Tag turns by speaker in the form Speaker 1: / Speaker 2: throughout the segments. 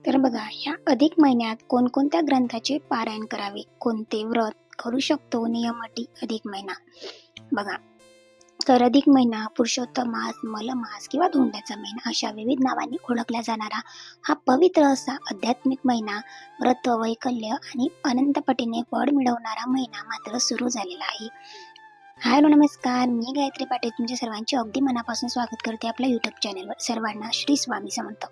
Speaker 1: तर बघा, या अधिक महिन्यात कोणकोणत्या ग्रंथाचे पारायण करावे, कोणते व्रत करू शकतो, नियम अटी अधिक महिना. बघा, तर अधिक महिना पुरुषोत्तम मास, मलमास किंवा धोंड्याचा महिना अशा विविध नावांनी ओळखला जाणारा हा पवित्र असा आध्यात्मिक महिना, व्रत, वैकल्य आणि अनंत पटीने फळ मिळवणारा महिना मात्र सुरू झालेला आहे. हॅलो नमस्कार, मी गायत्री पाटील तुमच्या सर्वांचे अगदी मनापासून स्वागत करते आपल्या यूट्यूब चॅनलवर. सर्वांना श्री स्वामी समर्थ.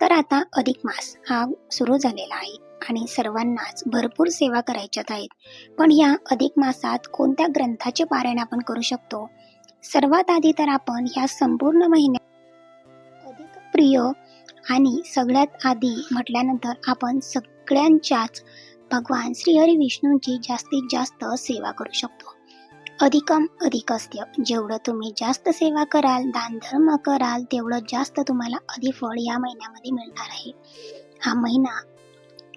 Speaker 1: तर आता अधिक मास हा सुरू झालेला आहे आणि सर्वांनाच भरपूर सेवा करायच्यात आहेत. पण या अधिक मासात कोणत्या ग्रंथाचे पारायण आपण करू शकतो? सर्वात आधी तर आपण ह्या संपूर्ण महिन्यात अधिक प्रिय आणि सगळ्यात आधी म्हटल्यानंतर आपण सगळ्यांच्याच भगवान श्रीहरी विष्णूंची जास्तीत जास्त सेवा करू शकतो. अधिकम अधिकस्य, जेवढं तुम्ही जास्त सेवा कराल, दान धर्म कराल, तेवढं जास्त तुम्हाला अधिफळ या महिन्यामध्ये मिळणार आहे. हा महिना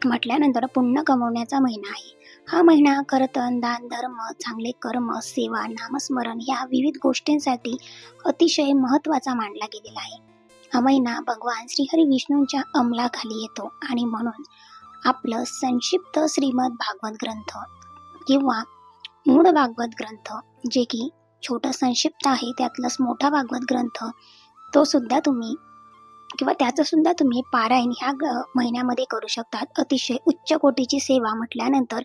Speaker 1: म्हटल्यानंतर पुण्य कमवण्याचा महिना आहे. हा महिना कर्तन, दान धर्म, चांगले कर्म, सेवा, नामस्मरण या विविध गोष्टींसाठी अतिशय महत्त्वाचा मानला गेलेला आहे. हा महिना भगवान श्रीहरी विष्णूंच्या अंमलाखाली येतो आणि म्हणून आपलं संक्षिप्त श्रीमद भागवत ग्रंथ किंवा मूळ भागवत ग्रंथ, जे की छोटा संक्षिप्त आहे, त्यातलाच मोठा भागवत ग्रंथ, तो सुद्धा तुम्ही किंवा त्याचं सुद्धा तुम्ही पारायण ह्या महिन्यामध्ये करू शकतात. अतिशय उच्च कोटीची सेवा म्हटल्यानंतर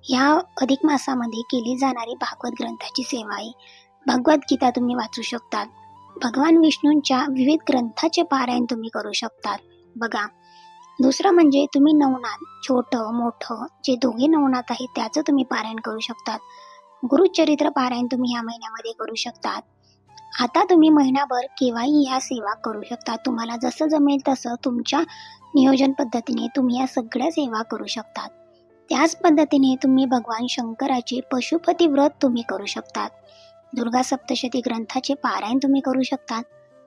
Speaker 1: ह्या अधिक मासामध्ये केली जाणारी भागवत ग्रंथाची सेवा आहे. भगवद्गीता तुम्ही वाचू शकतात. भगवान विष्णूंच्या विविध ग्रंथाचे पारायण तुम्ही करू शकतात. बघा, दुसरं म्हणजे तुम्ही नवनाथ, छोटं मोठं जे दोघे नवनाथ आहेत त्याचं तुम्ही पारायण करू शकतात. गुरुचरित्र पारायण तुम्ही या महिन्यामध्ये करू शकतात. आता तुम्ही महिनाभर केव्हाही ह्या सेवा करू शकता. तुम्हाला जसं जमेल तसं तुमच्या नियोजन पद्धतीने तुम्ही या सगळ्या सेवा करू शकतात. त्याच पद्धतीने तुम्ही भगवान शंकराचे पशुपती व्रत तुम्ही करू शकतात. दुर्गा सप्तशती ग्रंथाचे पारायण तुम्ही करू शकतात.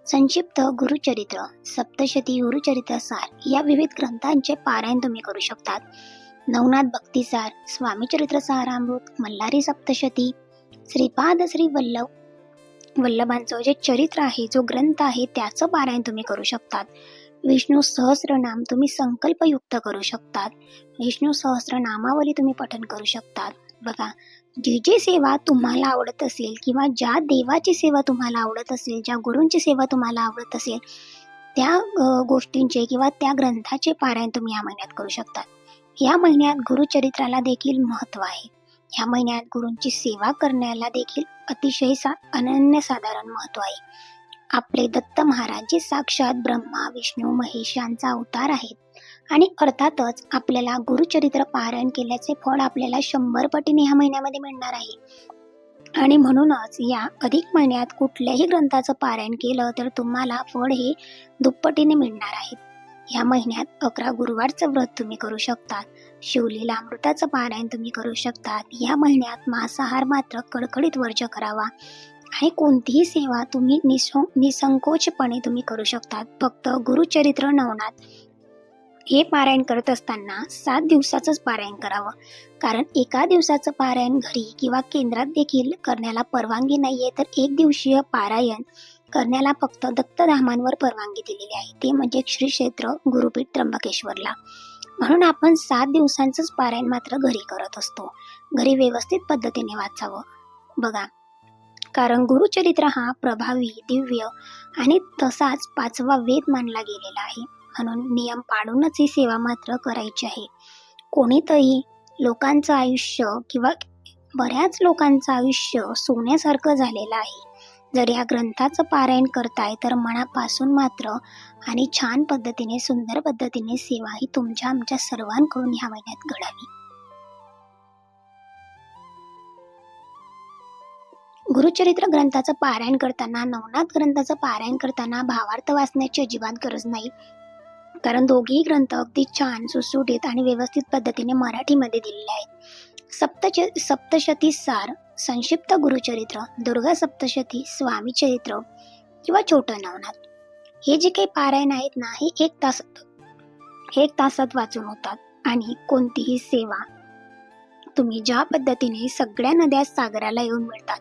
Speaker 1: संक्षिप्त गुरुचरित्र, सप्तशती गुरुचरित्र सार या विविध ग्रंथांचे पारायण तुम्ही करू शकतात. नवनाथ भक्तिसार, स्वामीचरित्र सारामृत, मल्हारी सप्तशती, श्रीपाद श्री वल्लभांचं जे चरित्र आहे, जो ग्रंथ आहे, त्याचं पारायण तुम्ही करू शकतात. विष्णू सहस्रनाम तुम्ही संकल्पयुक्त करू शकतात. विष्णू सहस्रनामावली तुम्ही पठण करू शकतात. बघा, जी सेवा तुम्हाला आवडत असेल किंवा ज्या देवाची सेवा तुम्हाला आवडत असेल, ज्या गुरूंची सेवा तुम्हाला आवडत असेल, त्या गोष्टींचे किंवा त्या ग्रंथाचे पारायण तुम्ही या महिन्यात करू शकतात. या महिन्यात गुरुचरित्राला देखील महत्त्व आहे. या महिन्यात गुरूंची सेवा करण्याला देखील अतिशय अनन्यसाधारण महत्त्व आहे. आपले दत्त महाराज जे साक्षात ब्रह्मा विष्णू महेश यांचा अवतार आहेत आणि अर्थातच आपल्याला गुरुचरित्र पारायण केल्याचे फळ आपल्याला 100 पटीने ह्या महिन्यामध्ये मिळणार आहे. आणि म्हणूनच या अधिक महिन्यात कुठल्याही ग्रंथाचं पारायण केलं तर तुम्हाला फळ हे दुप्पटीने मिळणार आहेत. या महिन्यात 11 गुरुवारचं व्रत तुम्ही करू शकतात. शिवलीला अमृताचं पारायण तुम्ही करू शकतात. या महिन्यात मांसाहार मात्र कडकडीत वर्ज करावा आणि कोणतीही सेवा तुम्ही निसंकोचपणे तुम्ही करू शकतात. फक्त गुरुचरित्र नवनाथ हे पारायण करत असताना 7 दिवसाचंच पारायण करावं, कारण एका दिवसाचं पारायण घरी किंवा केंद्रात देखील करण्याला परवानगी नाहीये. तर 1 दिवसीय पारायण करण्याला फक्त दत्तधामांवर परवानगी दिलेली आहे, ते म्हणजे श्री क्षेत्र गुरुपीठ त्र्यंबकेश्वरला. म्हणून आपण 7 दिवसांचंच पारायण मात्र घरी करत असतो. घरी व्यवस्थित पद्धतीने वाचावं. बघा, कारण गुरुचरित्र हा प्रभावी, दिव्य आणि तसाच 5वा वेद मानला गेलेला आहे. म्हणून नियम पाळूनच ही सेवा मात्र करायची आहे. कोणीतरी लोकांचं आयुष्य किंवा बऱ्याच लोकांचं आयुष्य सोन्यासारखं झालेलं आहे. जर या ग्रंथाचं पारायण करताय तर मनापासून मात्र आणि छान पद्धतीने, सुंदर पद्धतीने सेवा ही तुमच्या आमच्या सर्वांकडून ह्या महिन्यात घडावी. गुरुचरित्र ग्रंथाचं पारायण करताना, नवनाथ ग्रंथाचं पारायण करताना भावार्थ वाचण्याची अजिबात गरज नाही, कारण दोघेही ग्रंथ अगदी छान, सुटसुटीत आणि व्यवस्थित पद्धतीने मराठीमध्ये दिलेले आहेत. सप्तशती सार, संक्षिप्त गुरुचरित्र, दुर्गा सप्तशती, स्वामी चरित्र किंवा छोटं नवनाथ, हे जे काही पारायण आहेत ना, हे 1 तासात वाचून होतात. आणि कोणतीही सेवा तुम्ही ज्या पद्धतीने सगळ्या नद्या सागराला येऊन मिळतात,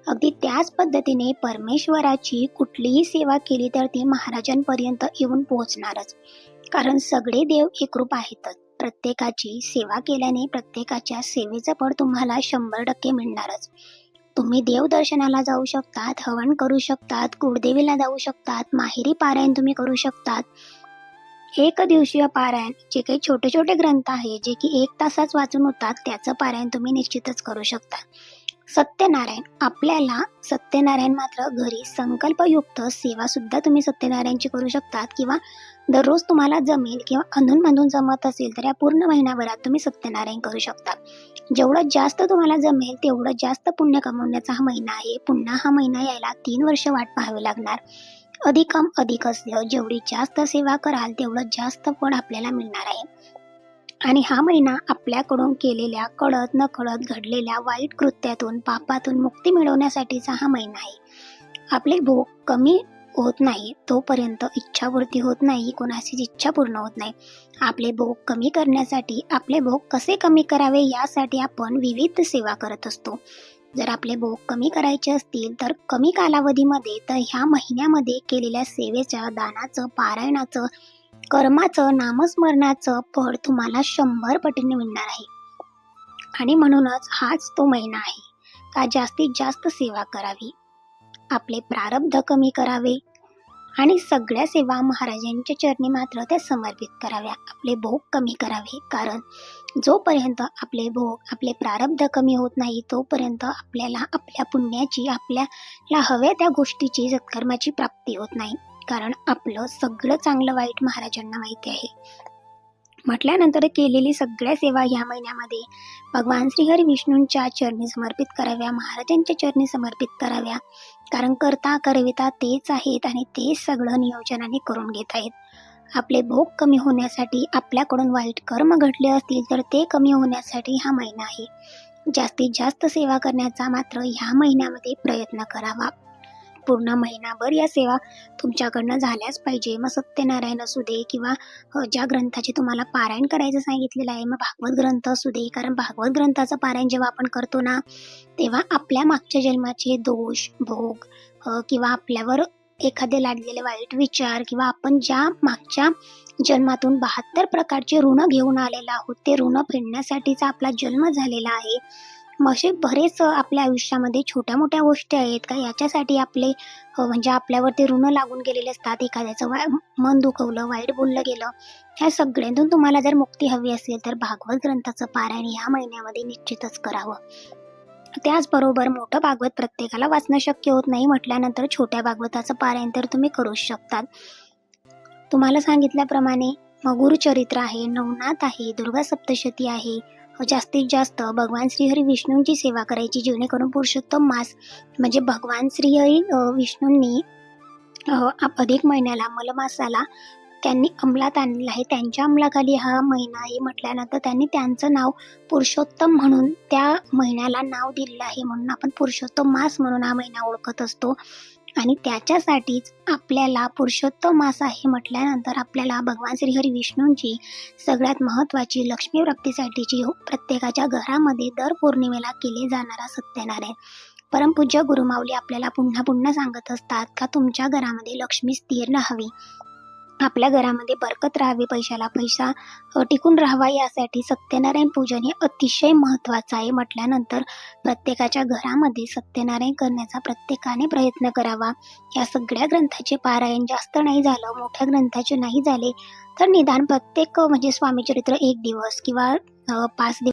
Speaker 1: अगदी त्याच पद्धतीने परमेश्वराची कुठलीही सेवा केली तर ती महाराजांपर्यंत येऊन पोहोचणारच. कारण सगळे देव एकरूप आहेतच. प्रत्येकाची सेवा केल्याने प्रत्येकाच्या सेवेचं फळ तुम्हाला 100% मिळणारच. तुम्ही देवदर्शनाला जाऊ शकतात, हवन करू शकतात, कुळदेवीला जाऊ शकतात, माहेरी पारायण तुम्ही करू शकतात. एक दिवसीय पारायण जे काही छोटे छोटे ग्रंथ आहे जे की 1 तासात वाचून होतात त्याचं पारायण तुम्ही निश्चितच करू शकता. सत्यनारायण आपल्याला सत्यनारायण मात्र घरी संकल्पयुक्त सेवा सुद्धा तुम्ही सत्यनारायणची करू शकतात किंवा दररोज तुम्हाला जमेल किंवा अधूनमधून जमत असेल तर या पूर्ण महिनाभरात तुम्ही सत्यनारायण करू शकता. जेवढं जास्त तुम्हाला जमेल तेवढं जास्त पुण्य कमवण्याचा हा महिना आहे. पुन्हा हा महिना यायला 3 वर्ष वाट पाहावी लागणार. अधिकम अधिक असलं जेवढी जास्त सेवा कराल तेवढं जास्त फळ आपल्याला मिळणार आहे. आणि हा महिना आपल्याकडून केलेल्या कळत नकळत घडलेल्या वाईट कृत्यातून पापातून मुक्ती मिळवण्यासाठीचा हा महिना आहे. आपले भोग कमी होत नाही तोपर्यंत इच्छापूर्ती होत नाही, कोणाचीच इच्छा पूर्ण होत नाही. आपले भोग कमी करण्यासाठी आपले भोग कसे कमी करावे यासाठी आपण विविध सेवा करत असतो. जर आपले भोग कमी करायचे असतील तर कमी कालावधीमध्ये तर ह्या महिन्यामध्ये केलेल्या सेवेच्या, दानाचं, पारायणाचं, कर्माचं, नामस्मरणाचं फळ तुम्हाला 100 पटीने मिळणार आहे. आणि म्हणूनच हाच तो महिना आहे का जास्तीत जास्त सेवा करावी, आपले प्रारब्ध कमी करावे आणि सगळ्या सेवा महाराजांच्या चरणी मात्र त्या समर्पित कराव्या. आपले भोग कमी करावे, कारण जोपर्यंत आपले भोग, आपले प्रारब्ध कमी होत नाही तोपर्यंत आपल्याला आपल्या पुण्याची, आपल्याला हव्या त्या गोष्टीची, सत्कर्माची प्राप्ती होत नाही. कारण आपलं सगळं चांगलं वाईट महाराजांना माहिती आहे. म्हटल्यानंतर केलेली सगळ्या सेवा ह्या महिन्यामध्ये भगवान श्रीहरी विष्णूंच्या चरणी समर्पित कराव्या, महाराजांच्या चरणी समर्पित कराव्या. कारण करता करविता तेच आहेत आणि तेच सगळं नियोजनाने करून घेत आहेत. आपले भोग कमी होण्यासाठी, आपल्याकडून वाईट कर्म घडले असतील तर ते कमी होण्यासाठी हा महिना आहे. जास्तीत जास्त सेवा करण्याचा मात्र ह्या महिन्यामध्ये प्रयत्न करावा. पूर्ण महिनाभर या सेवा तुमच्याकडनं झाल्याच पाहिजे. मग सत्यनारायण असू दे किंवा ज्या ग्रंथाचे तुम्हाला पारायण करायचं सांगितलेलं आहे, मग भागवत ग्रंथ असू दे. कारण भागवत ग्रंथाचं पारायण जेव्हा आपण करतो ना तेव्हा आपल्या मागच्या जन्माचे दोष, भोग किंवा आपल्यावर एखादे लादलेले वाईट विचार किंवा आपण ज्या मागच्या जन्मातून 72 प्रकारचे ऋण घेऊन आलेलो आहोत ते ऋण फेडण्यासाठीचा आपला जन्म झालेला आहे. मग असे बरेच आपल्या आयुष्यामध्ये छोट्या मोठ्या गोष्टी आहेत का याच्यासाठी आपले म्हणजे आपल्यावरती ऋण लागून गेलेले असतात. एखाद्याचं मन दुखवलं, वाईट बोललं गेलं, ह्या सगळ्यातून तुम्हाला जर मुक्ती हवी असेल तर भागवत ग्रंथाचं पारायण ह्या महिन्यामध्ये निश्चितच करावं. त्याचबरोबर मोठं भागवत प्रत्येकाला वाचणं शक्य होत नाही म्हटल्यानंतर छोट्या भागवताचं पारायण तर तुम्ही करूच शकतात. तुम्हाला सांगितल्याप्रमाणे गुरुचरित्र आहे, नवनाथ आहे, दुर्गा सप्तशती आहे. जास्तीत जास्त भगवान श्रीहरी विष्णूंची सेवा करायची, जेणेकरून पुरुषोत्तम मास म्हणजे भगवान श्रीहरी विष्णूंनी अधिक महिन्याला, मलमासाला त्यांनी अंमलात आणलेला आहे. त्यांच्या अंमलाखाली हा महिना आहे म्हटल्यानंतर त्यांनी त्यांचं नाव पुरुषोत्तम म्हणून त्या महिन्याला नाव दिलेलं आहे. म्हणून आपण पुरुषोत्तम मास म्हणून हा महिना ओळखत असतो. आणि त्याच्यासाठीच आपल्याला पुरुषोत्तम मास आहे म्हटल्यानंतर आपल्याला भगवान श्रीहरी विष्णूंची सगळ्यात महत्त्वाची लक्ष्मी प्राप्तीसाठीची प्रत्येकाच्या घरामध्ये दर पौर्णिमेला केले जाणारा सत्यनारायण. परमपूज्य गुरुमाऊली आपल्याला पुन्हा पुन्हा सांगत असतात का तुमच्या घरामध्ये लक्ष्मी स्थिर राहावी, आपल्या घरामध्ये बरकत राहावी, पैशाला पैसा टिकून राहावा यासाठी सत्यनारायण पूजन हे अतिशय महत्त्वाचं आहे. म्हटल्यानंतर प्रत्येकाच्या घरामध्ये सत्यनारायण करण्याचा प्रत्येकाने प्रयत्न करावा. या सगळ्या ग्रंथाचे पारायण जास्त नाही झालं, मोठ्या ग्रंथाचे नाही झाले तर निदान प्रत्येक म्हणजे स्वामीचरित्र 1 दिवस किंवा 5 दिवस